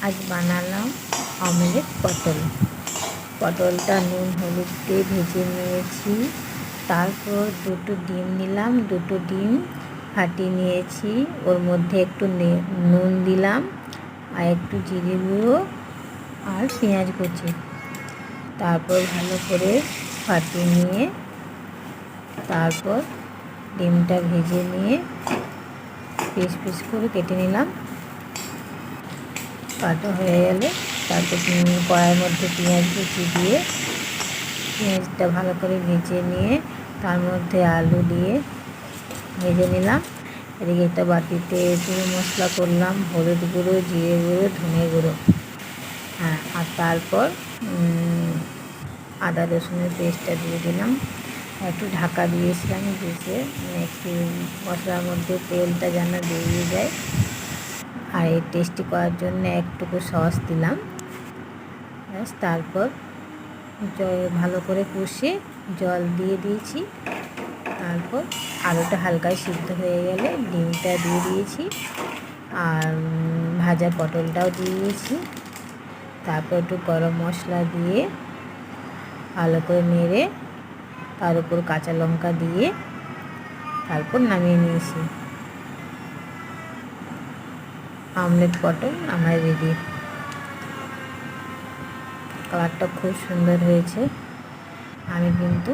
আজ বানালাম অমলেট পটল। পটলটা নুন হলুদ দিয়ে ভেজে নিয়েছি। তারপর দুটো ডিম নিলাম, দুটো ডিম ফাটিয়ে নিয়েছি। ওর মধ্যে একটু নুন দিলাম আর একটু জিরে গুঁড়ো আর পেঁয়াজ কুচি। তারপর ভালো করে ফাটিয়ে নিয়ে তারপর ডিমটা ভেজে নিয়ে পিস পিস করে কেটে নিলাম। কাটা হয়ে গেলে তারপর কড়াইয়ের মধ্যে পেঁয়াজ কুচি দিয়ে পেঁয়াজটা ভালো করে ভেজে নিয়ে তার মধ্যে আলু দিয়ে ভেজে নিলাম। এদিকে একটা বাটিতে গুঁড়ো মশলা করলাম, হলুদ গুঁড়ো, জিরে গুঁড়ো, ধনে গুঁড়ো, আর তারপর আদা রসুনের পেস্টটা দিয়ে দিলাম। একটু ঢাকা দিয়েছিলাম দিয়ে একটু মশলার মধ্যে তেলটা যেন বেরিয়ে যায়। আর এই টেস্টি করার জন্য একটুকু সস দিলাম। তারপর ভালো করে কষে জল দিয়ে দিয়েছি। তারপর আলুটা হালকা সিদ্ধ হয়ে গেলে ডিমটা দিয়ে দিয়েছি আর ভাজা পটলটাও দিয়ে দিয়েছি। তারপর একটু গরম মশলা দিয়ে ভালো করে নেড়ে তার উপর কাঁচা লঙ্কা দিয়ে তারপর নামিয়ে নিয়েছি। অমলেট পটল আমার রেডি। কালারটা খুব সুন্দর হয়েছে। আমি কিন্তু